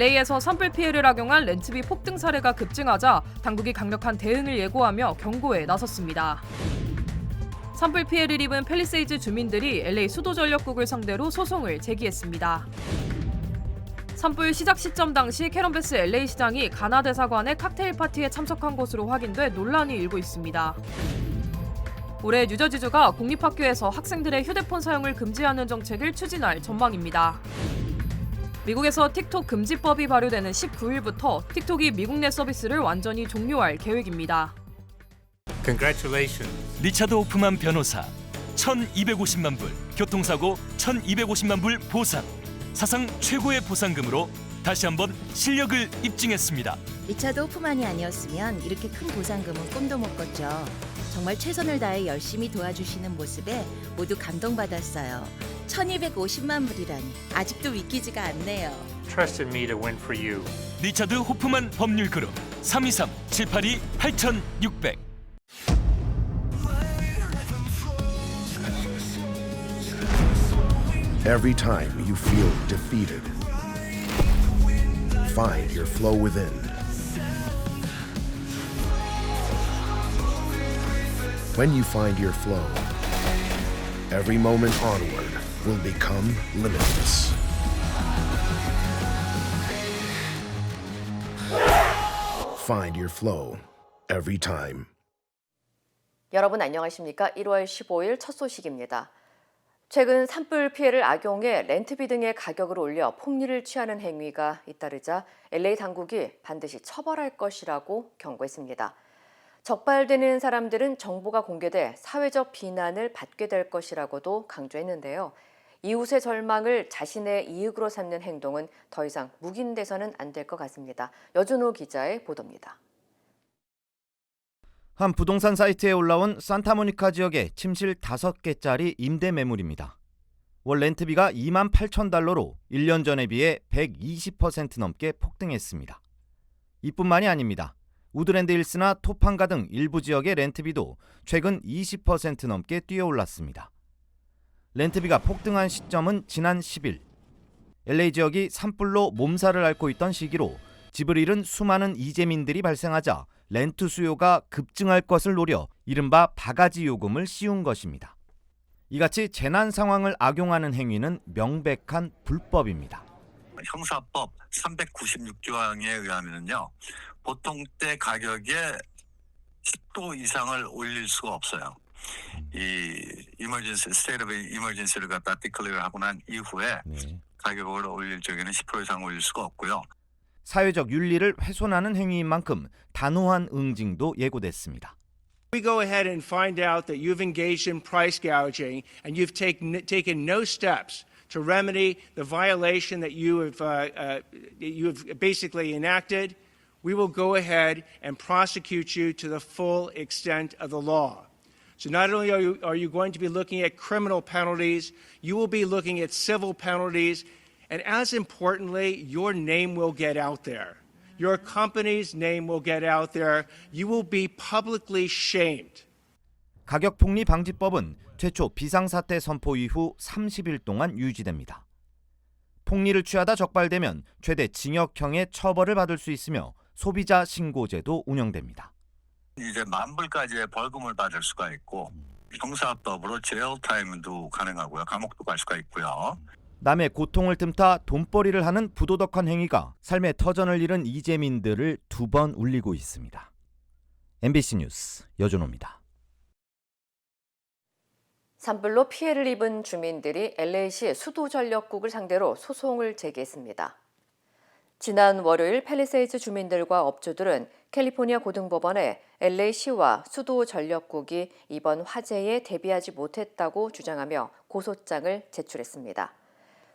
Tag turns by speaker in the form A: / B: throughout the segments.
A: LA에서 산불 피해를 악용한 렌트비 폭등 사례가 급증하자 당국이 강력한 대응을 예고하며 경고에 나섰습니다. 산불 피해를 입은 팰리세이즈 주민들이 LA 수도전력국을 상대로 소송을 제기했습니다. 산불 시작 시점 당시 캐런 베스 LA 시장이 가나 대사관의 칵테일 파티에 참석한 것으로 확인돼 논란이 일고 있습니다. 올해 뉴저지주가 공립학교에서 학생들의 휴대폰 사용을 금지하는 정책을 추진할 전망입니다. 미국에서 틱톡 금지법이 발효되는 19일부터 틱톡이 미국 내 서비스를 완전히 종료할 계획입니다.
B: Congratulations.
C: 리차드 호프만 변호사 1,250만 불, 교통사고 1,250만 불 보상. 사상 최고의 보상금으로 다시 한번 실력을 입증했습니다.
D: 리차드 호프만이 아니었으면 이렇게 큰 보상금은 꿈도 못 꿨죠. 정말 최선을 다해 열심히 도와주시는 모습에 모두 감동받았어요. 1,250만 불이라니 아직도 믿기지가 않네요.
B: Trusted me to win for you.
C: 리차드 호프만 법률그룹 323-782-8600.
E: Every time you feel defeated, find your flow within. When you find your flow, every moment onward will become limitless. Find your flow every time.
F: 여러분 안녕하십니까? 1월 15일 첫 소식입니다. 최근 산불 피해를 악용해 렌트비 등의 가격을 올려 폭리를 취하는 행위가 잇따르자 LA 당국이 반드시 처벌할 것이라고 경고했습니다. 적발되는 사람들은 정보가 공개돼 사회적 비난을 받게 될 것이라고도 강조했는데요. 이웃의 절망을 자신의 이익으로 삼는 행동은 더 이상 묵인돼서는 안 될 것 같습니다. 여준호 기자의 보도입니다.
G: 한 부동산 사이트에 올라온 산타모니카 지역의 침실 5개짜리 임대 매물입니다. 월 렌트비가 28,000달러로 1년 전에 비해 120% 넘게 폭등했습니다. 이뿐만이 아닙니다. 우드랜드 힐스나 토판가 등 일부 지역의 렌트비도 최근 20% 넘게 뛰어올랐습니다. 렌트비가 폭등한 시점은 지난 10일. LA 지역이 산불로 몸살을 앓고 있던 시기로 집을 잃은 수많은 이재민들이 발생하자 렌트 수요가 급증할 것을 노려 이른바 바가지 요금을 씌운 것입니다. 이같이 재난 상황을 악용하는 행위는 명백한 불법입니다.
H: 형사법 396조항에 의하면요, 보통 때 가격의 10도 이상을 올릴 수가 없어요. 이 이머전시 스테이트 오브 이머전시를 갖다 디클레어 하고 난 이후에 가격을 올릴 적에는 10% 이상 올릴 수가 없고요.
G: 사회적 윤리를 훼손하는 행위인 만큼 단호한 응징도 예고됐습니다.
I: We go ahead and find out that you've engaged in price gouging and you've taken no steps to remedy the violation that you have basically enacted. We will go ahead and prosecute you to the full extent of the law. So not only are you going to be looking at criminal penalties, you will be looking at civil penalties. And as importantly, your name will get out there. Your company's name will get out there. You will be publicly shamed.
G: 가격 폭리 방지법은 최초 비상사태 선포 이후 30일 동안 유지됩니다. 폭리를 취하다 적발되면 최대 징역형의 처벌을 받을 수 있으며 소비자 신고제도 운영됩니다.
H: 이제 만불까지의 벌금을 받을 수가 있고 형사법으로 제일 타임도 가능하고요. 감옥도 갈 수가 있고요.
G: 남의 고통을 틈타 돈벌이를 하는 부도덕한 행위가 삶의 터전을 잃은 이재민들을 2번 울리고 있습니다. MBC 뉴스 여준호입니다.
F: 산불로 피해를 입은 주민들이 LA시 수도전력국을 상대로 소송을 제기했습니다. 지난 월요일 팰리세이즈 주민들과 업주들은 캘리포니아 고등법원에 LA시와 수도전력국이 이번 화재에 대비하지 못했다고 주장하며 고소장을 제출했습니다.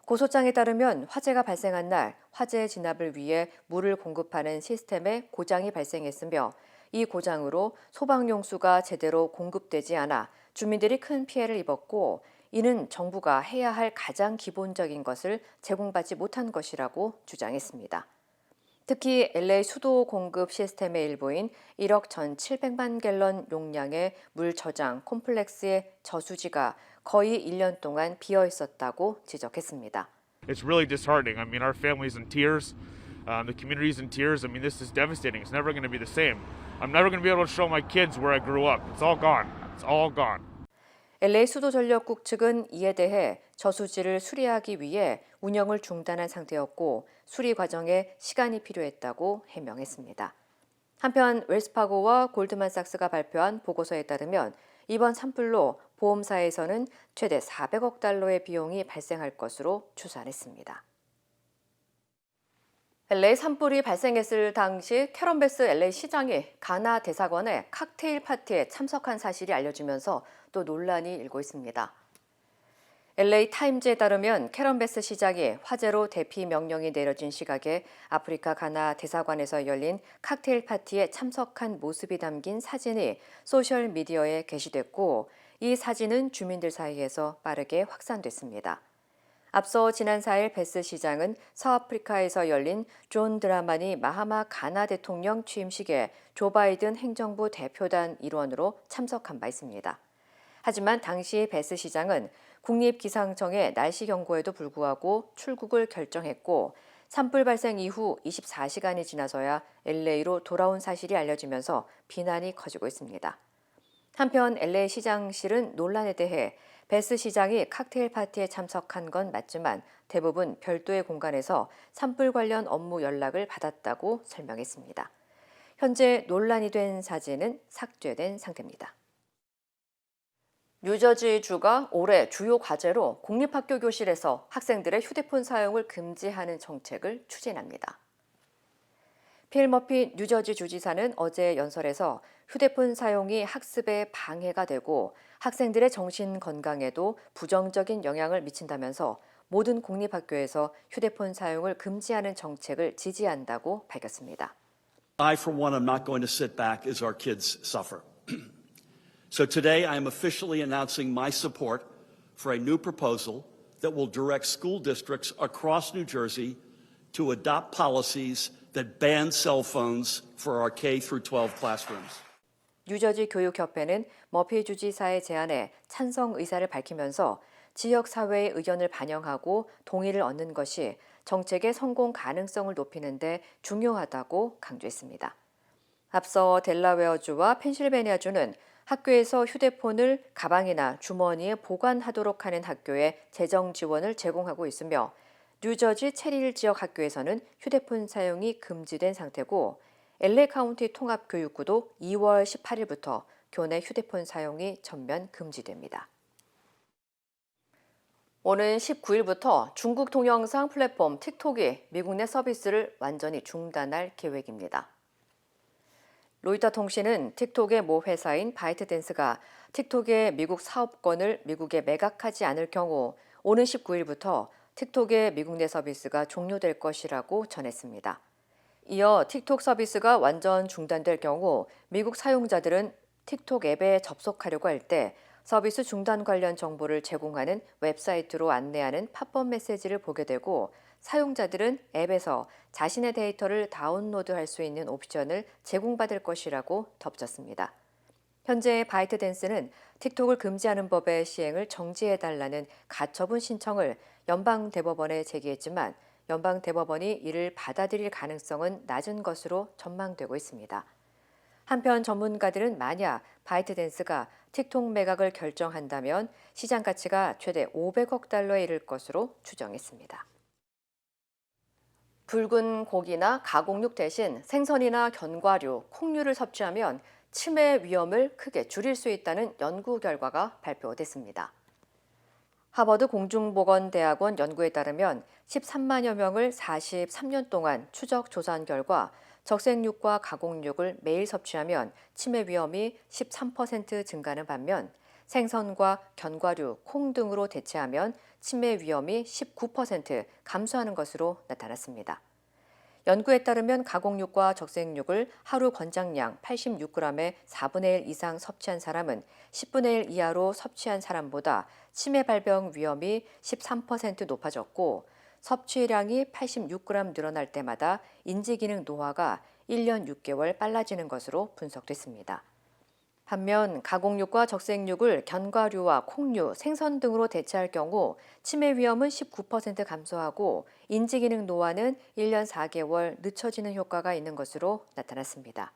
F: 고소장에 따르면 화재가 발생한 날 화재 진압을 위해 물을 공급하는 시스템에 고장이 발생했으며 이 고장으로 소방용수가 제대로 공급되지 않아 주민들이 큰 피해를 입었고 이는 정부가 해야 할 가장 기본적인 것을 제공받지 못한 것이라고 주장했습니다. 특히 LA 수도 공급 시스템의 일부인 1억 1,700만 갤런 용량의 물 저장 콤플렉스의 저수지가 거의 1년 동안 비어 있었다고 지적했습니다.
J: It's really disheartening. I mean, our family's in tears. The community's in tears. I mean, this is devastating. It's never going to be the same. I'm never going to be able to show my kids where I grew up. It's all gone. It's all gone.
F: LA 수도전력국 측은 이에 대해 저수지를 수리하기 위해 운영을 중단한 상태였고 수리 과정에 시간이 필요했다고 해명했습니다. 한편 웰스파고와 골드만삭스가 발표한 보고서에 따르면 이번 산불로 보험사에서는 최대 400억 달러의 비용이 발생할 것으로 추산했습니다. LA 산불이 발생했을 당시 캐런 베스 LA 시장이 가나 대사관의 칵테일 파티에 참석한 사실이 알려지면서 또 논란이 일고 있습니다. LA 타임즈에 따르면 캐런 베스 시장이 화재로 대피 명령이 내려진 시각에 아프리카 가나 대사관에서 열린 칵테일 파티에 참석한 모습이 담긴 사진이 소셜 미디어에 게시됐고 이 사진은 주민들 사이에서 빠르게 확산됐습니다. 앞서 지난 4일 베스 시장은 서아프리카에서 열린 존 드라마니 마하마 가나 대통령 취임식에 조 바이든 행정부 대표단 일원으로 참석한 바 있습니다. 하지만 당시 베스 시장은 국립기상청의 날씨 경고에도 불구하고 출국을 결정했고 산불 발생 이후 24시간이 지나서야 LA로 돌아온 사실이 알려지면서 비난이 커지고 있습니다. 한편 LA 시장실은 논란에 대해 베스 시장이 칵테일 파티에 참석한 건 맞지만 대부분 별도의 공간에서 산불 관련 업무 연락을 받았다고 설명했습니다. 현재 논란이 된 사진은 삭제된 상태입니다. 뉴저지주가 올해 주요 과제로 공립학교 교실에서 학생들의 휴대폰 사용을 금지하는 정책을 추진합니다. 필 머피 뉴저지 주지사는 어제 연설에서 휴대폰 사용이 학습에 방해가 되고 학생들의 정신 건강에도 부정적인 영향을 미친다면서 모든 공립학교에서 휴대폰 사용을 금지하는 정책을 지지한다고 밝혔습니다.
K: I, for one, am not going to sit back as our kids suffer. So today I am officially announcing my support for a new proposal that will direct school districts across New Jersey to adopt policies that ban cell phones for our K-12 classrooms.
F: 뉴저지 교육협회는 머피 주지사의 제안에 찬성 의사를 밝히면서 지역 사회의 의견을 반영하고 동의를 얻는 것이 정책의 성공 가능성을 높이는 데 중요하다고 강조했습니다. 앞서 델라웨어주와 펜실베니아주는 학교에서 휴대폰을 가방이나 주머니에 보관하도록 하는 학교에 재정 지원을 제공하고 있으며 뉴저지 체리힐 지역 학교에서는 휴대폰 사용이 금지된 상태고 LA 카운티 통합교육구도 2월 18일부터 교내 휴대폰 사용이 전면 금지됩니다. 오는 19일부터 중국 동영상 플랫폼 틱톡이 미국 내 서비스를 완전히 중단할 계획입니다. 로이터 통신은 틱톡의 모 회사인 바이트댄스가 틱톡의 미국 사업권을 미국에 매각하지 않을 경우 오는 19일부터 틱톡의 미국 내 서비스가 종료될 것이라고 전했습니다. 이어 틱톡 서비스가 완전 중단될 경우 미국 사용자들은 틱톡 앱에 접속하려고 할 때 서비스 중단 관련 정보를 제공하는 웹사이트로 안내하는 팝업 메시지를 보게 되고 사용자들은 앱에서 자신의 데이터를 다운로드할 수 있는 옵션을 제공받을 것이라고 덧붙였습니다. 현재 바이트댄스는 틱톡을 금지하는 법의 시행을 정지해달라는 가처분 신청을 연방대법원에 제기했지만 연방대법원이 이를 받아들일 가능성은 낮은 것으로 전망되고 있습니다. 한편 전문가들은 만약 바이트댄스가 틱톡 매각을 결정한다면 시장 가치가 최대 500억 달러에 이를 것으로 추정했습니다. 붉은 고기나 가공육 대신 생선이나 견과류, 콩류를 섭취하면 치매 위험을 크게 줄일 수 있다는 연구 결과가 발표됐습니다. 하버드 공중보건대학원 연구에 따르면 13만여 명을 43년 동안 추적 조사한 결과 적색육과 가공육을 매일 섭취하면 치매 위험이 13% 증가하는 반면 생선과 견과류, 콩 등으로 대체하면 치매 위험이 19% 감소하는 것으로 나타났습니다. 연구에 따르면 가공육과 적색육을 하루 권장량 86g의 4분의 1 이상 섭취한 사람은 10분의 1 이하로 섭취한 사람보다 치매 발병 위험이 13% 높아졌고 섭취량이 86g 늘어날 때마다 인지기능 노화가 1년 6개월 빨라지는 것으로 분석됐습니다. 반면 가공육과 적색육을 견과류와 콩류, 생선 등으로 대체할 경우 치매 위험은 19% 감소하고 인지 기능 노화는 1년 4개월 늦춰지는 효과가 있는 것으로 나타났습니다.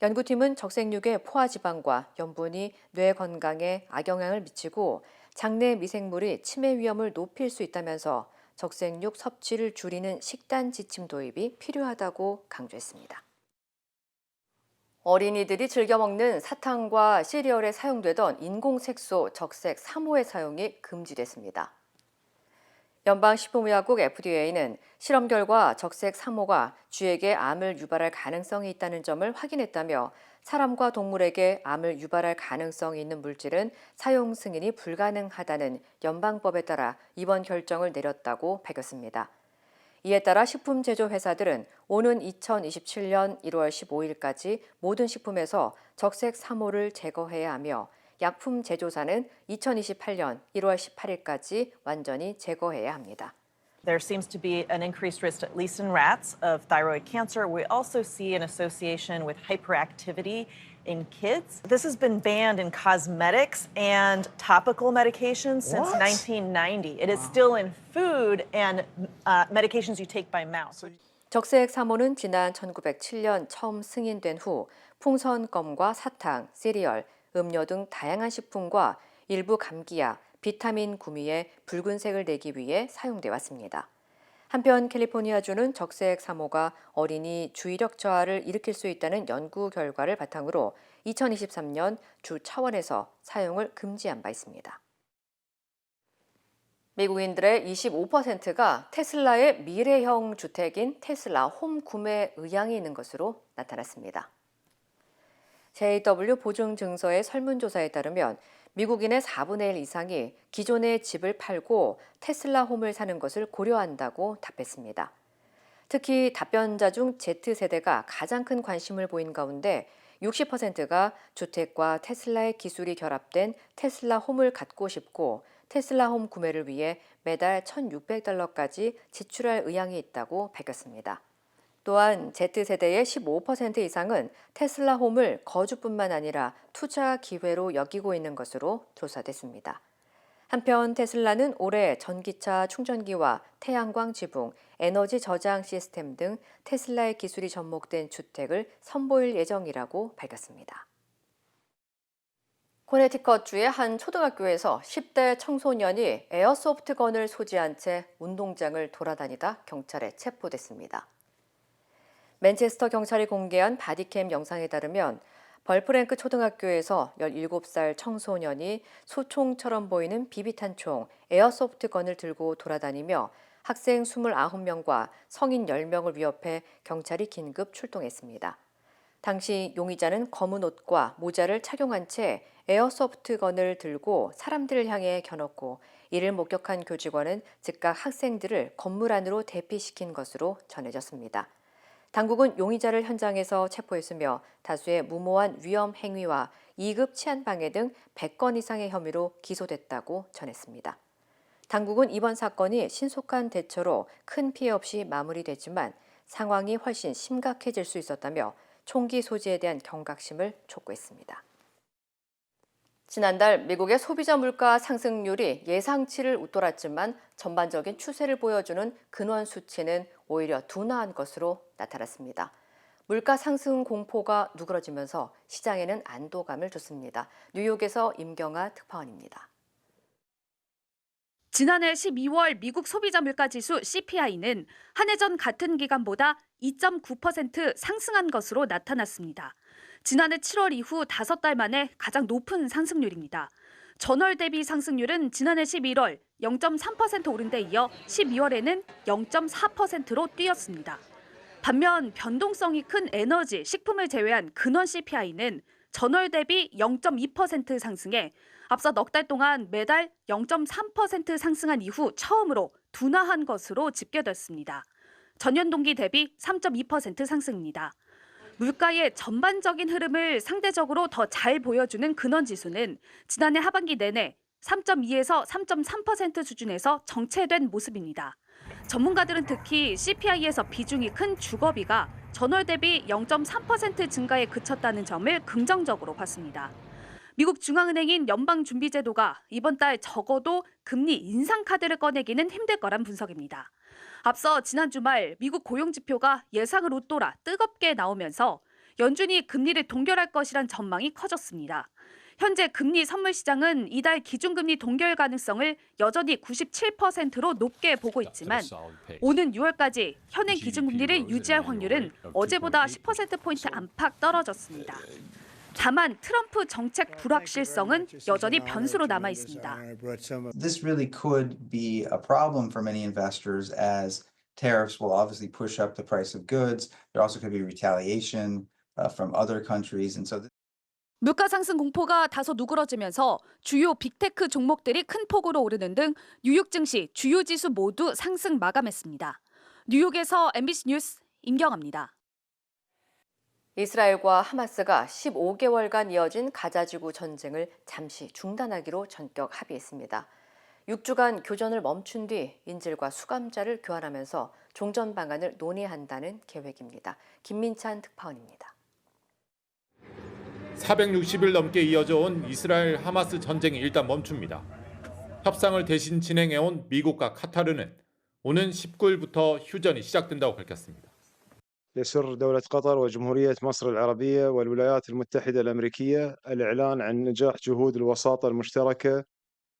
F: 연구팀은 적색육의 포화지방과 염분이 뇌 건강에 악영향을 미치고 장내 미생물이 치매 위험을 높일 수 있다면서 적색육 섭취를 줄이는 식단 지침 도입이 필요하다고 강조했습니다. 어린이들이 즐겨 먹는 사탕과 시리얼에 사용되던 인공색소 적색 3호의 사용이 금지됐습니다. 연방식품의약국 FDA는 실험 결과 적색 3호가 쥐에게 암을 유발할 가능성이 있다는 점을 확인했다며 사람과 동물에게 암을 유발할 가능성이 있는 물질은 사용 승인이 불가능하다는 연방법에 따라 이번 결정을 내렸다고 밝혔습니다. 이에 따라 식품 제조 회사들은 오는 2027년 1월 15일까지 모든 식품에서 적색 3호를 제거해야 하며 약품 제조사는 2028년 1월 18일까지 완전히 제거해야 합니다.
L: There seems to be an increased risk, at least in rats, of thyroid cancer. We also see an association with hyperactivity in kids. This has been banned in cosmetics and topical medications since 1990. It is still in food and medications you take by mouth.
F: 적색 3호는 지난 1907년 처음 승인된 후 풍선껌과 사탕, 시리얼, 음료 등 다양한 식품과 일부 감기약, 비타민 구미에 붉은색을 내기 위해 사용돼 왔습니다. 한편 캘리포니아주는 적색 3호가 어린이 주의력 저하를 일으킬 수 있다는 연구 결과를 바탕으로 2023년 주 차원에서 사용을 금지한 바 있습니다. 미국인들의 25%가 테슬라의 미래형 주택인 테슬라 홈 구매 의향이 있는 것으로 나타났습니다. JW 보증증서의 설문조사에 따르면 미국인의 4분의 1 이상이 기존의 집을 팔고 테슬라 홈을 사는 것을 고려한다고 답했습니다. 특히 답변자 중 Z세대가 가장 큰 관심을 보인 가운데 60%가 주택과 테슬라의 기술이 결합된 테슬라 홈을 갖고 싶고 테슬라 홈 구매를 위해 매달 $1,600까지 지출할 의향이 있다고 밝혔습니다. 또한 Z세대의 15% 이상은 테슬라 홈을 거주뿐만 아니라 투자 기회로 여기고 있는 것으로 조사됐습니다. 한편 테슬라는 올해 전기차 충전기와 태양광 지붕, 에너지 저장 시스템 등 테슬라의 기술이 접목된 주택을 선보일 예정이라고 밝혔습니다. 코네티컷주의 한 초등학교에서 10대 청소년이 에어소프트건을 소지한 채 운동장을 돌아다니다 경찰에 체포됐습니다. 맨체스터 경찰이 공개한 바디캠 영상에 따르면 벌프랭크 초등학교에서 17살 청소년이 소총처럼 보이는 비비탄 총 에어소프트건을 들고 돌아다니며 학생 29명과 성인 10명을 위협해 경찰이 긴급 출동했습니다. 당시 용의자는 검은 옷과 모자를 착용한 채 에어소프트건을 들고 사람들을 향해 겨눴고 이를 목격한 교직원은 즉각 학생들을 건물 안으로 대피시킨 것으로 전해졌습니다. 당국은 용의자를 현장에서 체포했으며 다수의 무모한 위험 행위와 2급 치안방해 등 100건 이상의 혐의로 기소됐다고 전했습니다. 당국은 이번 사건이 신속한 대처로 큰 피해 없이 마무리됐지만 상황이 훨씬 심각해질 수 있었다며 총기 소지에 대한 경각심을 촉구했습니다. 지난달 미국의 소비자 물가 상승률이 예상치를 웃돌았지만 전반적인 추세를 보여주는 근원 수치는 오히려 둔화한 것으로 나타났습니다. 물가 상승 공포가 누그러지면서 시장에는 안도감을 줬습니다. 뉴욕에서 임경아 특파원입니다.
M: 지난해 12월 미국 소비자 물가 지수 CPI는 한 해 전 같은 기간보다 2.9% 상승한 것으로 나타났습니다. 지난해 7월 이후 5달 만에 가장 높은 상승률입니다. 전월 대비 상승률은 지난해 11월 0.3% 오른 데 이어 12월에는 0.4%로 뛰었습니다. 반면 변동성이 큰 에너지, 식품을 제외한 근원 CPI는 전월 대비 0.2% 상승해 앞서 넉 달 동안 매달 0.3% 상승한 이후 처음으로 둔화한 것으로 집계됐습니다. 전년 동기 대비 3.2% 상승입니다. 물가의 전반적인 흐름을 상대적으로 더 잘 보여주는 근원지수는 지난해 하반기 내내 3.2에서 3.3% 수준에서 정체된 모습입니다. 전문가들은 특히 CPI에서 비중이 큰 주거비가 전월 대비 0.3% 증가에 그쳤다는 점을 긍정적으로 봤습니다. 미국 중앙은행인 연방준비제도가 이번 달 적어도 금리 인상 카드를 꺼내기는 힘들 거란 분석입니다. 앞서 지난 주말 미국 고용지표가 예상을 웃돌아 뜨겁게 나오면서 연준이 금리를 동결할 것이란 전망이 커졌습니다. 현재 금리 선물 시장은 이달 기준금리 동결 가능성을 여전히 97%로 높게 보고 있지만 오는 6월까지 현행 기준금리를 유지할 확률은 어제보다 10%포인트 안팎 떨어졌습니다. 다만 트럼프 정책 불확실성은 여전히 변수로 남아 있습니다.
N: This really could be a problem for many investors as tariffs will obviously push up the price of goods. There also could be retaliation from other countries, and so.
M: 물가 상승 공포가 다소 누그러지면서 주요 빅테크 종목들이 큰 폭으로 오르는 등 뉴욕 증시 주요 지수 모두 상승 마감했습니다. 뉴욕에서 MBC 뉴스 임경아입니다.
F: 이스라엘과 하마스가 15개월간 이어진 가자지구 전쟁을 잠시 중단하기로 전격 합의했습니다. 6주간 교전을 멈춘 뒤 인질과 수감자를 교환하면서 종전 방안을 논의한다는 계획입니다. 김민찬 특파원입니다.
O: 460일 넘게 이어져 온 이스라엘 하마스 전쟁이 일단 멈춥니다. 협상을 대신 진행해온 미국과 카타르는 오는 19일부터 휴전이 시작된다고 밝혔습니다.
P: يسر دولة قطر وجمهورية مصر العربية والولايات المتحدة الأمريكية الإعلان عن نجاح جهود الوساطة المشتركة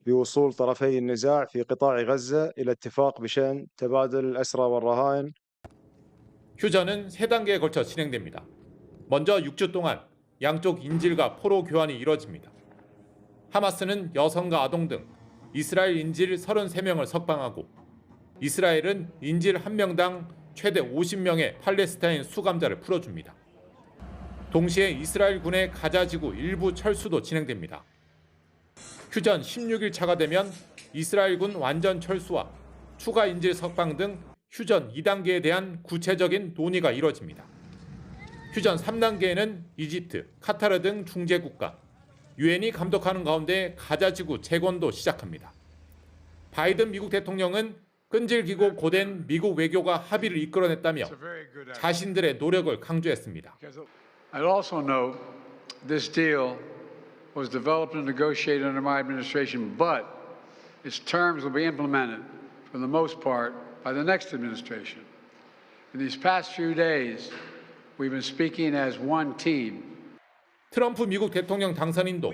P: بوصول طرفي النزاع في قطاع غزة إلى اتفاق بشأن تبادل الأسرى والرهائن.
O: 휴전은 3단계에 걸쳐 진행됩니다. 먼저 6주 동안 양쪽 인질과 포로 교환이 이뤄집니다. 하마스는 여성과 아동 등 이스라엘 인질 33명을 석방하고 이스라엘은 인질 1명당 최대 50명의 팔레스타인 수감자를 풀어줍니다. 동시에 이스라엘 군의 가자지구 일부 철수도 진행됩니다. 휴전 16일 차가 되면 이스라엘 군 완전 철수와 추가 인질 석방 등 휴전 2단계에 대한 구체적인 논의가 이뤄집니다. 휴전 3단계에는 이집트, 카타르 등 중재국가, 유엔이 감독하는 가운데 가자지구 재건도 시작합니다. 바이든 미국 대통령은 끈질기고 고된 미국 외교가 합의를 이끌어냈다며 자신들의 노력을 강조했습니다.
Q: I also know this deal was developed and negotiated under my administration, but its terms will be implemented for the most part by the next administration. In these past few days, we've been speaking as one team.
O: 트럼프 미국 대통령 당선인도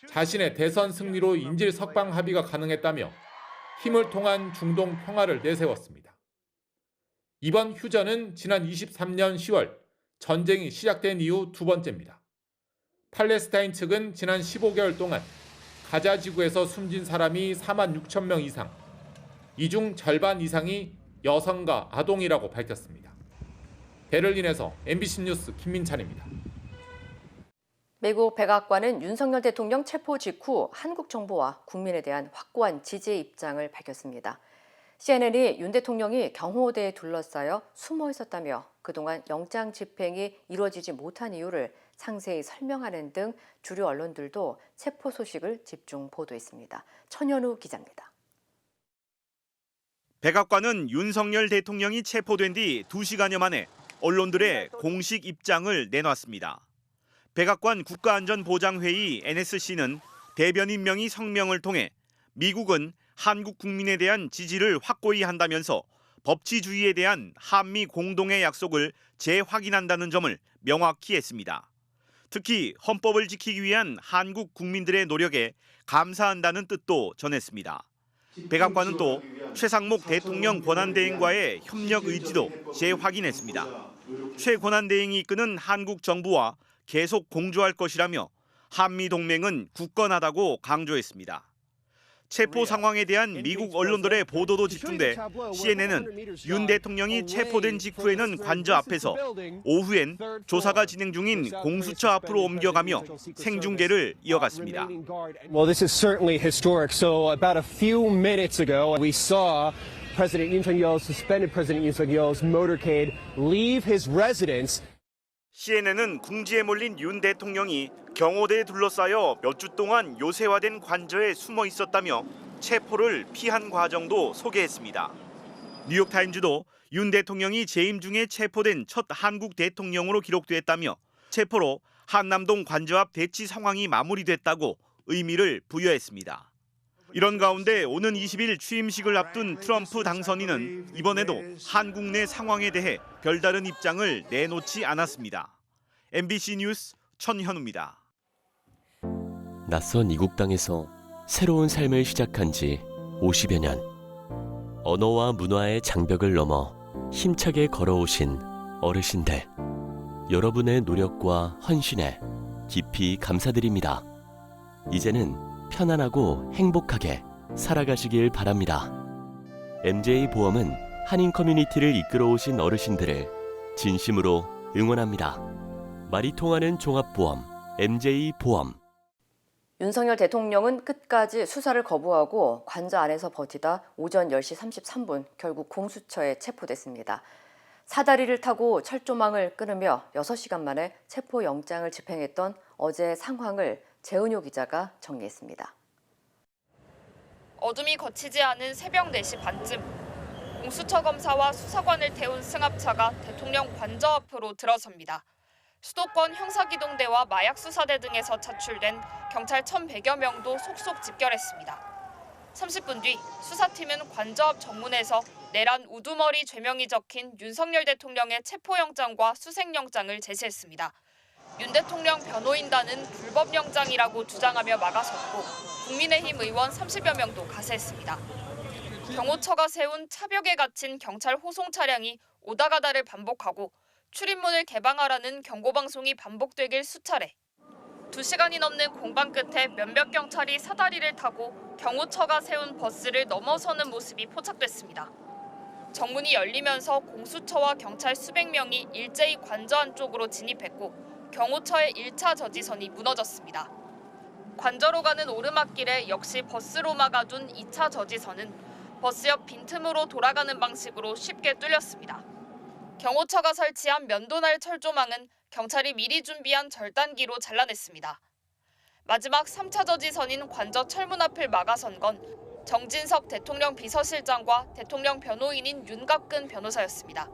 O: 자신의 대선 승리로 인질 석방 합의가 가능했다며 힘을 통한 중동 평화를 내세웠습니다. 이번 휴전은 지난 23년 10월 전쟁이 시작된 이후 두 번째입니다. 팔레스타인 측은 지난 15개월 동안 가자 지구에서 숨진 사람이 4만 6천 명 이상, 이 중 절반 이상이 여성과 아동이라고 밝혔습니다. 베를린에서 MBC 뉴스 김민찬입니다.
F: 미국 백악관은 윤석열 대통령 체포 직후 한국 정부와 국민에 대한 확고한 지지의 입장을 밝혔습니다. CNN이 윤 대통령이 경호대에 둘러싸여 숨어 있었다며 그동안 영장 집행이 이루어지지 못한 이유를 상세히 설명하는 등 주류 언론들도 체포 소식을 집중 보도했습니다. 천현우 기자입니다.
R: 백악관은 윤석열 대통령이 체포된 뒤 2시간여 만에 언론들의 공식 입장을 내놨습니다. 백악관 국가안전보장회의 NSC는 대변 임명이 성명을 통해 미국은 한국 국민에 대한 지지를 확고히 한다면서 법치주의에 대한 한미 공동의 약속을 재확인한다는 점을 명확히 했습니다. 특히 헌법을 지키기 위한 한국 국민들의 노력에 감사한다는 뜻도 전했습니다. 백악관은 또 최상목 대통령 권한대행과의 협력 의지도 재확인했습니다. 최 권한대행이 이끄는 한국 정부와 계속 공조할 것이라며 한미 동맹은 굳건하다고 강조했습니다. 체포 상황에 대한 미국 언론들의 보도도 집중돼 CNN은 윤 대통령이 체포된 직후에는 관저 앞에서 오후엔 조사가 진행 중인 공수처 앞으로 옮겨가며 생중계를 이어갔습니다.
S: Well, this is certainly historic. So about a few minutes ago, we saw President Yoon Suk-yeol, suspended President Yoon Suk-yeol's motorcade leave his residence.
R: CNN은 궁지에 몰린 윤 대통령이 경호대에 둘러싸여 몇 주 동안 요새화된 관저에 숨어 있었다며 체포를 피한 과정도 소개했습니다. 뉴욕타임즈도 윤 대통령이 재임 중에 체포된 첫 한국 대통령으로 기록됐다며 체포로 한남동 관저 앞 대치 상황이 마무리됐다고 의미를 부여했습니다. 이런 가운데 오는 20일 취임식을 앞둔 트럼프 당선인은 이번에도 한국 내 상황에 대해 별다른 입장을 내놓지 않았습니다. MBC 뉴스 천현우입니다.
T: 낯선 이국 땅에서 새로운 삶을 시작한 지 50여 년. 언어와 문화의 장벽을 넘어 힘차게 걸어오신 어르신들. 여러분의 노력과 헌신에 깊이 감사드립니다. 이제는 편안하고 행복하게 살아가시길 바랍니다. MJ보험은 한인 커뮤니티를 이끌어오신 어르신들을 진심으로 응원합니다. 말이 통하는 종합보험 MJ보험.
F: 윤석열 대통령은 끝까지 수사를 거부하고 관저 안에서 버티다 오전 10시 33분 결국 공수처에 체포됐습니다. 사다리를 타고 철조망을 끊으며 6시간 만에 체포영장을 집행했던 어제의 상황을 재은효 기자가 정리했습니다.
U: 어둠이 거치지 않은 새벽 4시 반쯤 공수처 검사와 수사관을 태운 승합차가 대통령 관저 앞으로 들어섭니다. 수도권 형사기동대와 마약수사대 등에서 차출된 경찰 1,100여 명도 속속 집결했습니다. 30분 뒤 수사팀은 관저 앞 정문에서 내란 우두머리 죄명이 적힌 윤석열 대통령의 체포영장과 수색영장을 제시했습니다. 윤 대통령 변호인단은 불법영장이라고 주장하며 막아섰고 국민의힘 의원 30여 명도 가세했습니다. 경호처가 세운 차벽에 갇힌 경찰 호송 차량이 오다 가다를 반복하고 출입문을 개방하라는 경고방송이 반복되길 수차례. 2시간이 넘는 공방 끝에 몇몇 경찰이 사다리를 타고 경호처가 세운 버스를 넘어서는 모습이 포착됐습니다. 정문이 열리면서 공수처와 경찰 수백 명이 일제히 관저 안쪽으로 진입했고 경호처의 1차 저지선이 무너졌습니다. 관저로 가는 오르막길에 역시 버스로 막아둔 2차 저지선은 버스 옆 빈틈으로 돌아가는 방식으로 쉽게 뚫렸습니다. 경호처가 설치한 면도날 철조망은 경찰이 미리 준비한 절단기로 잘라냈습니다. 마지막 3차 저지선인 관저 철문 앞을 막아선 건 정진석 대통령 비서실장과 대통령 변호인인 윤갑근 변호사였습니다.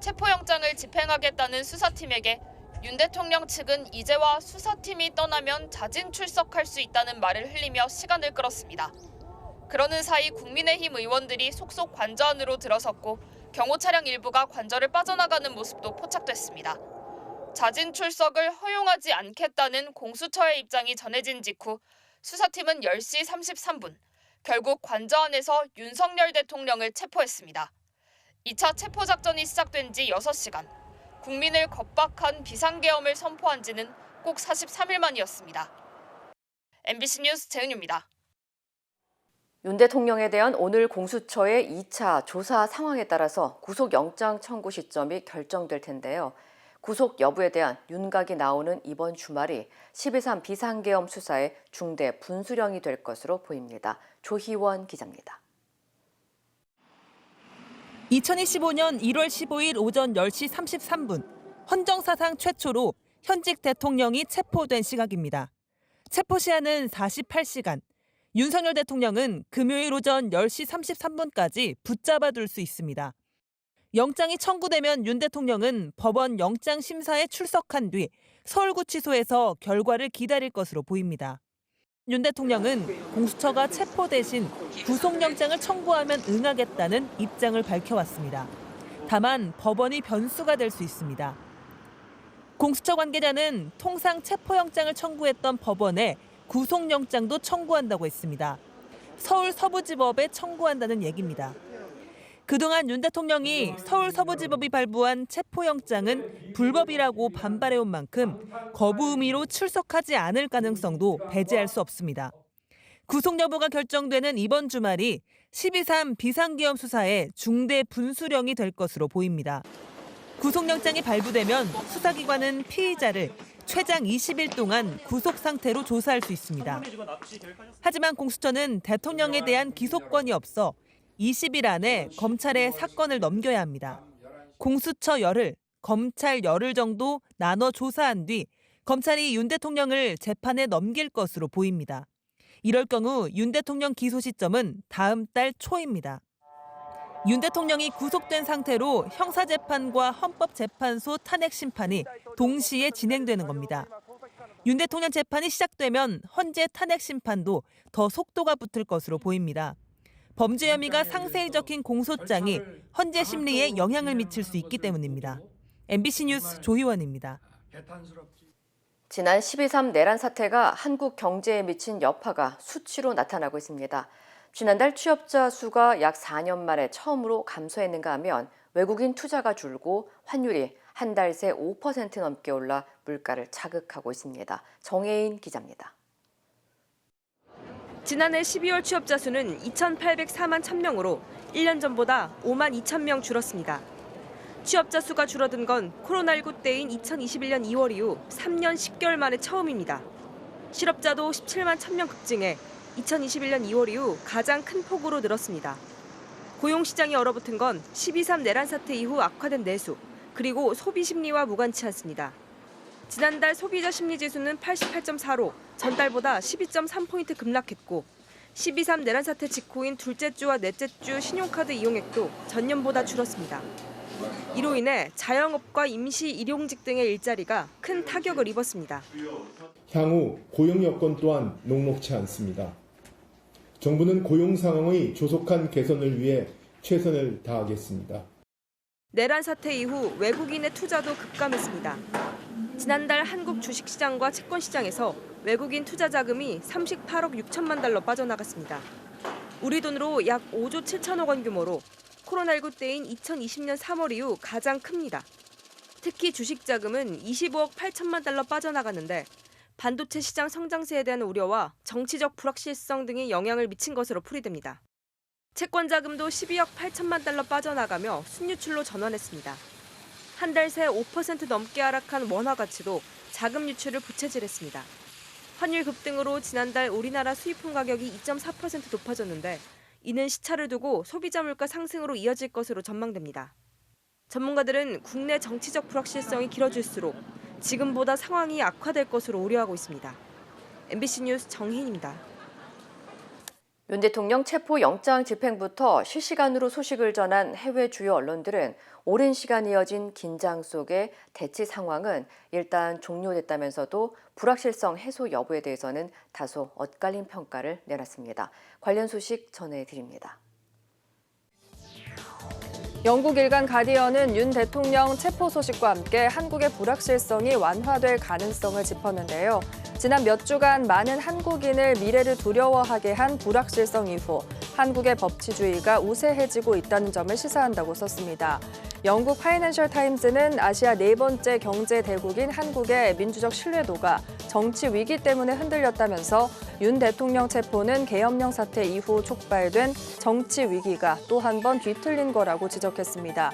U: 체포영장을 집행하겠다는 수사팀에게 윤 대통령 측은 이제와 수사팀이 떠나면 자진 출석할 수 있다는 말을 흘리며 시간을 끌었습니다. 그러는 사이 국민의힘 의원들이 속속 관저 안으로 들어섰고 경호 차량 일부가 관저를 빠져나가는 모습도 포착됐습니다. 자진 출석을 허용하지 않겠다는 공수처의 입장이 전해진 직후 수사팀은 10시 33분 결국 관저 안에서 윤석열 대통령을 체포했습니다. 2차 체포 작전이 시작된 지 6시간, 국민을 겁박한 비상계엄을 선포한 지는 꼭 43일 만이었습니다. MBC 뉴스 재은유입니다.
F: 윤 대통령에 대한 오늘 공수처의 2차 조사 상황에 따라서 구속영장 청구 시점이 결정될 텐데요. 구속 여부에 대한 윤곽이 나오는 이번 주말이 12.3 비상계엄 수사의 중대 분수령이 될 것으로 보입니다. 조희원 기자입니다.
V: 2025년 1월 15일 오전 10시 33분, 헌정사상 최초로 현직 대통령이 체포된 시각입니다. 체포 시한은 48시간. 윤석열 대통령은 금요일 오전 10시 33분까지 붙잡아둘 수 있습니다. 영장이 청구되면 윤 대통령은 법원 영장 심사에 출석한 뒤 서울구치소에서 결과를 기다릴 것으로 보입니다. 윤 대통령은 공수처가 체포 대신 구속영장을 청구하면 응하겠다는 입장을 밝혀왔습니다. 다만 법원이 변수가 될 수 있습니다. 공수처 관계자는 통상 체포영장을 청구했던 법원에 구속영장도 청구한다고 했습니다. 서울 서부지법에 청구한다는 얘기입니다. 그동안 윤 대통령이 서울 서부지법이 발부한 체포영장은 불법이라고 반발해온 만큼 거부 의미로 출석하지 않을 가능성도 배제할 수 없습니다. 구속 여부가 결정되는 이번 주말이 12.3 비상계엄 수사의 중대 분수령이 될 것으로 보입니다. 구속영장이 발부되면 수사기관은 피의자를 최장 20일 동안 구속 상태로 조사할 수 있습니다. 하지만 공수처는 대통령에 대한 기소권이 없어 20일 안에 검찰에 사건을 넘겨야 합니다. 공수처 열흘, 검찰 열흘 정도 나눠 조사한 뒤 검찰이 윤 대통령을 재판에 넘길 것으로 보입니다. 이럴 경우 윤 대통령 기소 시점은 다음 달 초입니다. 윤 대통령이 구속된 상태로 형사재판과 헌법재판소 탄핵 심판이 동시에 진행되는 겁니다. 윤 대통령 재판이 시작되면 헌재 탄핵 심판도 더 속도가 붙을 것으로 보입니다. 범죄 혐의가 상세히 적힌 공소장이 헌재 심리에 영향을 미칠 수 있기 때문입니다. MBC 뉴스 조희원입니다.
F: 지난 12.3 내란 사태가 한국 경제에 미친 여파가 수치로 나타나고 있습니다. 지난달 취업자 수가 약 4년 만에 처음으로 감소했는가 하면 외국인 투자가 줄고 환율이 한 달 새 5% 넘게 올라 물가를 자극하고 있습니다. 정혜인 기자입니다.
A: 지난해 12월 취업자 수는 2,804만 1,000명으로 1년 전보다 5만 2천 명 줄었습니다. 취업자 수가 줄어든 건 코로나19 때인 2021년 2월 이후 3년 10개월 만에 처음입니다. 실업자도 17만 1,000명 급증해 2021년 2월 이후 가장 큰 폭으로 늘었습니다. 고용시장이 얼어붙은 건 12.3 내란 사태 이후 악화된 내수, 그리고 소비 심리와 무관치 않습니다. 지난달 소비자 심리지수는 88.4로 전달보다 12.3포인트 급락했고 12.3 내란 사태 직후인 둘째 주와 넷째 주 신용카드 이용액도 전년보다 줄었습니다. 이로 인해 자영업과 임시 일용직 등의 일자리가 큰 타격을 입었습니다.
D: 향후 고용 여건 또한 녹록치 않습니다. 정부는 고용 상황의 조속한 개선을 위해 최선을 다하겠습니다.
A: 내란 사태 이후 외국인의 투자도 급감했습니다. 지난달 한국 주식시장과 채권시장에서 외국인 투자 자금이 38억 6천만 달러 빠져나갔습니다. 우리 돈으로 약 5조 7천억 원 규모로 코로나19 때인 2020년 3월 이후 가장 큽니다. 특히 주식 자금은 25억 8천만 달러 빠져나갔는데 반도체 시장 성장세에 대한 우려와 정치적 불확실성 등이 영향을 미친 것으로 풀이됩니다. 채권 자금도 12억 8천만 달러 빠져나가며 순유출로 전환했습니다. 한 달 새 5% 넘게 하락한 원화 가치도 자금 유출을 부채질했습니다. 환율 급등으로 지난달 우리나라 수입품 가격이 2.4% 높아졌는데 이는 시차를 두고 소비자 물가 상승으로 이어질 것으로 전망됩니다. 전문가들은 국내 정치적 불확실성이 길어질수록 지금보다 상황이 악화될 것으로 우려하고 있습니다. MBC 뉴스 정혜인입니다.
F: 윤 대통령 체포 영장 집행부터 실시간으로 소식을 전한 해외 주요 언론들은 오랜 시간 이어진 긴장 속의 대치 상황은 일단 종료됐다면서도 불확실성 해소 여부에 대해서는 다소 엇갈린 평가를 내놨습니다. 관련 소식 전해드립니다.
W: 영국 일간 가디언은 윤 대통령 체포 소식과 함께 한국의 불확실성이 완화될 가능성을 짚었는데요. 지난 몇 주간 많은 한국인을 미래를 두려워하게 한 불확실성 이후 한국의 법치주의가 우세해지고 있다는 점을 시사한다고 썼습니다. 영국 파이낸셜 타임즈는 아시아 네 번째 경제 대국인 한국의 민주적 신뢰도가 정치 위기 때문에 흔들렸다면서 윤 대통령 체포는 계엄령 사태 이후 촉발된 정치 위기가 또 한 번 뒤틀린 거라고 지적했습니다.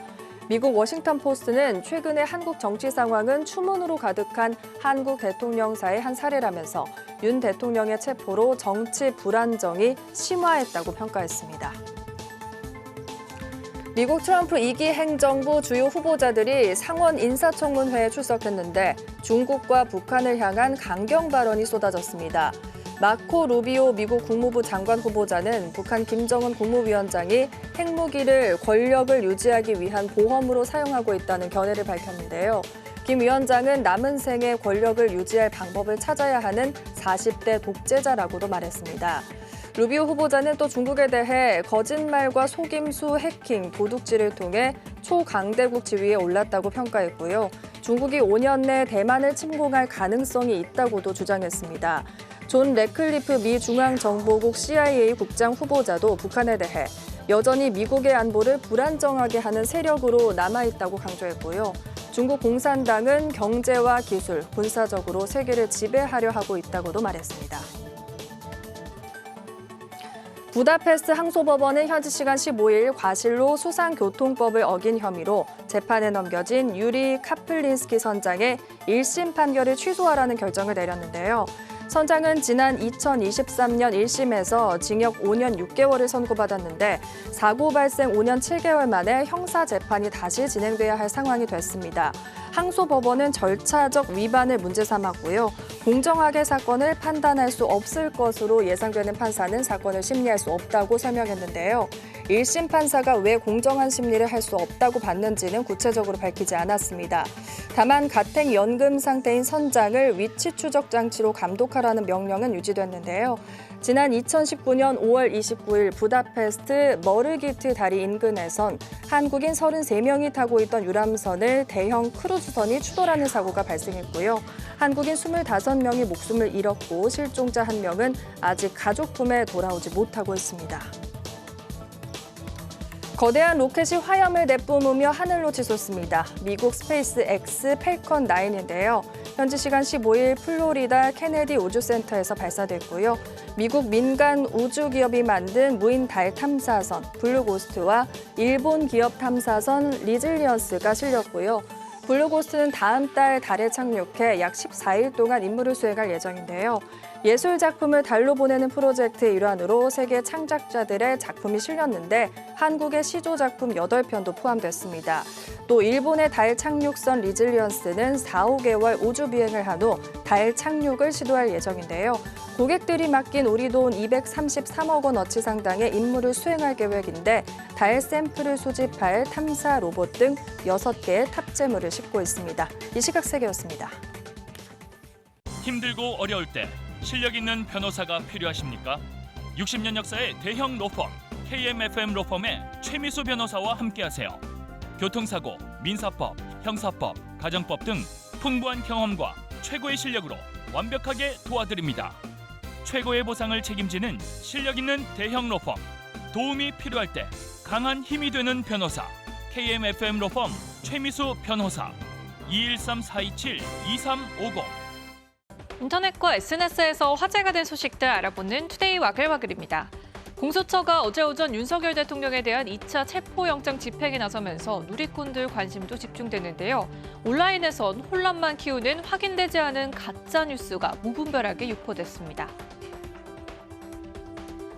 W: 미국 워싱턴 포스트는 최근의 한국 정치 상황은 추문으로 가득한 한국 대통령사의 한 사례라면서 윤 대통령의 체포로 정치 불안정이 심화했다고 평가했습니다. 미국 트럼프 2기 행정부 주요 후보자들이 상원 인사청문회에 출석했는데 중국과 북한을 향한 강경 발언이 쏟아졌습니다. 마코 루비오 미국 국무부 장관 후보자는 북한 김정은 국무위원장이 핵무기를 권력을 유지하기 위한 보험으로 사용하고 있다는 견해를 밝혔는데요. 김 위원장은 남은 생에 권력을 유지할 방법을 찾아야 하는 40대 독재자라고도 말했습니다. 루비오 후보자는 또 중국에 대해 거짓말과 속임수, 해킹, 도둑질을 통해 초강대국 지위에 올랐다고 평가했고요. 중국이 5년 내 대만을 침공할 가능성이 있다고도 주장했습니다. 존 레클리프 미 중앙정보국 CIA 국장 후보자도 북한에 대해 여전히 미국의 안보를 불안정하게 하는 세력으로 남아있다고 강조했고요. 중국 공산당은 경제와 기술, 군사적으로 세계를 지배하려 하고 있다고도 말했습니다. 부다페스트 항소법원은 현지 시간 15일 과실로 수상교통법을 어긴 혐의로 재판에 넘겨진 유리 카플린스키 선장의 1심 판결을 취소하라는 결정을 내렸는데요. 선장은 지난 2023년 1심에서 징역 5년 6개월을 선고받았는데 사고 발생 5년 7개월 만에 형사 재판이 다시 진행돼야 할 상황이 됐습니다. 항소법원은 절차적 위반을 문제 삼았고요. 공정하게 사건을 판단할 수 없을 것으로 예상되는 판사는 사건을 심리할 수 없다고 설명했는데요. 1심 판사가 왜 공정한 심리를 할 수 없다고 봤는지는 구체적으로 밝히지 않았습니다. 다만 가택연금 상태인 선장을 위치 추적 장치로 감독하라는 명령은 유지됐는데요. 지난 2019년 5월 29일 부다페스트 머르기트 다리 인근에선 한국인 33명이 타고 있던 유람선을 대형 크루즈선이 추돌하는 사고가 발생했고요. 한국인 25명이 목숨을 잃었고 실종자 1명은 아직 가족 품에 돌아오지 못하고 있습니다. 거대한 로켓이 화염을 내뿜으며 하늘로 치솟습니다. 미국 스페이스 X 펠컨 9인데요. 현지 시간 15일 플로리다 케네디 우주센터에서 발사됐고요. 미국 민간 우주기업이 만든 무인 달 탐사선 블루고스트와 일본 기업 탐사선 리즐리언스가 실렸고요. 블루고스트는 다음 달 달에 착륙해 약 14일 동안 임무를 수행할 예정인데요. 예술 작품을 달로 보내는 프로젝트의 일환으로 세계 창작자들의 작품이 실렸는데 한국의 시조 작품 8편도 포함됐습니다. 또 일본의 달 착륙선 리즐리언스는 4-5개월 우주 비행을 한 후 달 착륙을 시도할 예정인데요. 고객들이 맡긴 우리 돈 233억 원어치 상당의 임무를 수행할 계획인데 달 샘플을 수집할 탐사 로봇 등 6개의 탑재물을 싣고 있습니다. 이 시각 세계였습니다.
B: 힘들고 어려울 때 실력 있는 변호사가 필요하십니까? 60년 역사의 대형 로펌 KMFM 로펌의 최미수 변호사와 함께하세요. 교통사고, 민사법, 형사법, 가정법 등 풍부한 경험과 최고의 실력으로 완벽하게 도와드립니다. 최고의 보상을 책임지는 실력 있는 대형 로펌, 도움이 필요할 때 강한 힘이 되는 변호사 KMFM 로펌 최미수 변호사 213-427-2350.
C: 인터넷과 SNS에서 화제가 된 소식들 알아보는 투데이 와글와글입니다. 공수처가 어제 오전 윤석열 대통령에 대한 2차 체포영장 집행에 나서면서 누리꾼들 관심도 집중됐는데요. 온라인에선 혼란만 키우는 확인되지 않은 가짜뉴스가 무분별하게 유포됐습니다.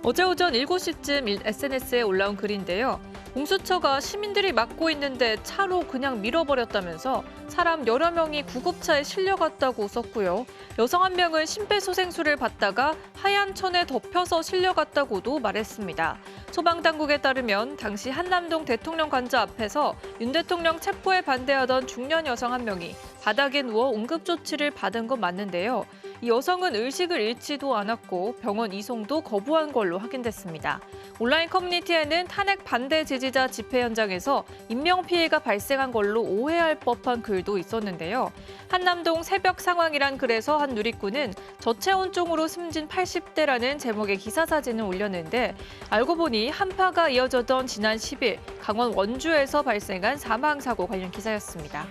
C: 어제 오전 7시쯤 SNS에 올라온 글인데요. 공수처가 시민들이 막고 있는데 차로 그냥 밀어버렸다면서 사람 여러 명이 구급차에 실려갔다고 썼고요. 여성 한 명은 심폐소생술을 받다가 하얀 천에 덮여서 실려갔다고도 말했습니다. 소방당국에 따르면 당시 한남동 대통령 관저 앞에서 윤 대통령 체포에 반대하던 중년 여성 한 명이 바닥에 누워 응급조치를 받은 건 맞는데요. 이 여성은 의식을 잃지도 않았고 병원 이송도 거부한 걸로 확인됐습니다. 온라인 커뮤니티에는 탄핵 반대 지지자 집회 현장에서 인명피해가 발생한 걸로 오해할 법한 글도 있었는데요. 한남동 새벽 상황이란 글에서 한 누리꾼은 저체온증으로 숨진 80대라는 제목의 기사 사진을 올렸는데 알고 보니 한파가 이어졌던 지난 10일 강원 원주에서 발생한 사망사고 관련 기사였습니다.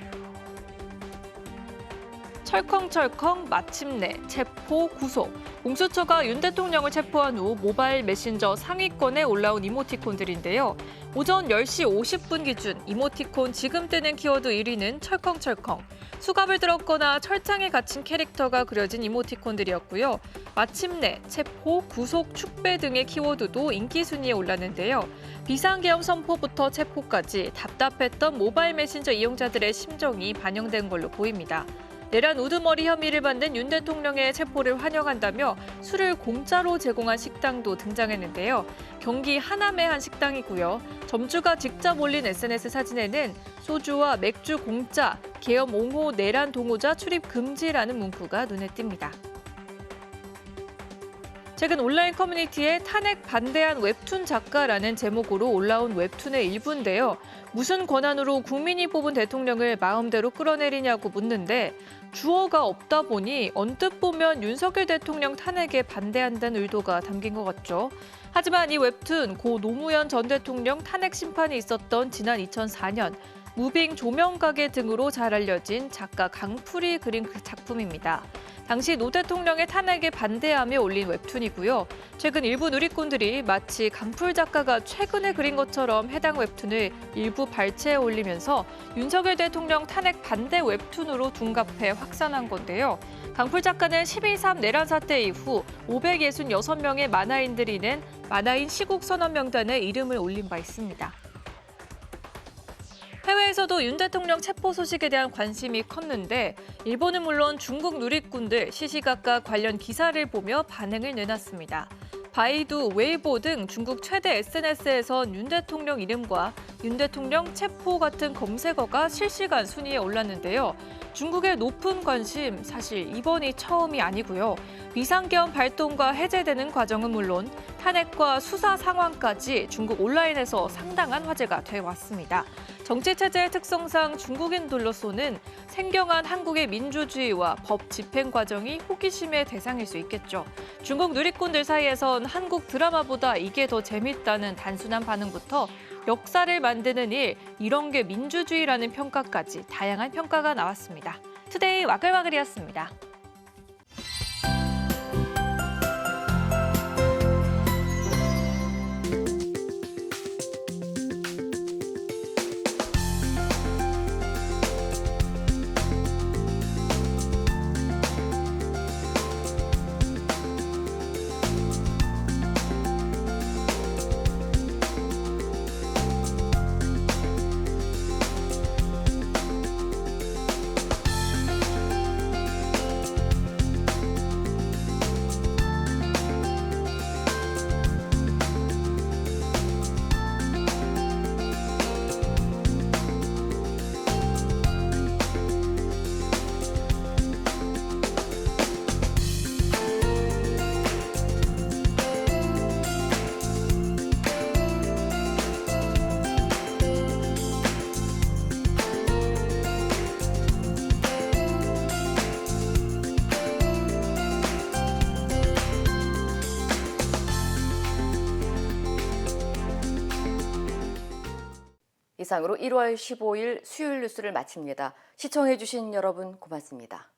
C: 철컹철컹 마침내 체포 구속. 공수처가 윤 대통령을 체포한 후 모바일 메신저 상위권에 올라온 이모티콘들인데요. 오전 10시 50분 기준 이모티콘 지금 뜨는 키워드 1위는 철컹철컹. 수갑을 들었거나 철장에 갇힌 캐릭터가 그려진 이모티콘들이었고요. 마침내, 체포, 구속, 축배 등의 키워드도 인기 순위에 올랐는데요. 비상계엄 선포부터 체포까지 답답했던 모바일 메신저 이용자들의 심정이 반영된 걸로 보입니다. 내란 우두머리 혐의를 받는 윤 대통령의 체포를 환영한다며 술을 공짜로 제공한 식당도 등장했는데요. 경기 하남의 한 식당이고요. 점주가 직접 올린 SNS 사진에는 소주와 맥주 공짜, 계엄 옹호 내란 동호자 출입 금지라는 문구가 눈에 띕니다. 최근 온라인 커뮤니티에 탄핵 반대한 웹툰 작가라는 제목으로 올라온 웹툰의 일부인데요. 무슨 권한으로 국민이 뽑은 대통령을 마음대로 끌어내리냐고 묻는데 주어가 없다 보니 언뜻 보면 윤석열 대통령 탄핵에 반대한다는 의도가 담긴 것 같죠. 하지만 이 웹툰 고 노무현 전 대통령 탄핵 심판이 있었던 지난 2004년 무빙 조명가게 등으로 잘 알려진 작가 강풀이 그린 그 작품입니다. 당시 노 대통령의 탄핵에 반대하며 올린 웹툰이고요. 최근 일부 누리꾼들이 마치 강풀 작가가 최근에 그린 것처럼 해당 웹툰을 일부 발췌해 올리면서 윤석열 대통령 탄핵 반대 웹툰으로 둔갑해 확산한 건데요. 강풀 작가는 12.3 내란 사태 이후 566명의 만화인들이 낸 만화인 시국 선언 명단에 이름을 올린 바 있습니다. 해외에서도 윤 대통령 체포 소식에 대한 관심이 컸는데 일본은 물론 중국 누리꾼들 시시각각 관련 기사를 보며 반응을 내놨습니다. 바이두, 웨이보 등 중국 최대 SNS에선 윤 대통령 이름과 윤 대통령 체포 같은 검색어가 실시간 순위에 올랐는데요. 중국의 높은 관심 사실 이번이 처음이 아니고요. 비상계엄 발동과 해제되는 과정은 물론 탄핵과 수사 상황까지 중국 온라인에서 상당한 화제가 돼 왔습니다. 정치체제의 특성상 중국인 둘러쏘는 생경한 한국의 민주주의와 법 집행 과정이 호기심의 대상일 수 있겠죠. 중국 누리꾼들 사이에선 한국 드라마보다 이게 더 재밌다는 단순한 반응부터 역사를 만드는 일, 이런 게 민주주의라는 평가까지 다양한 평가가 나왔습니다. 투데이 와글와글이었습니다.
F: 이상으로 1월 15일 수요일 뉴스를 마칩니다. 시청해주신 여러분 고맙습니다.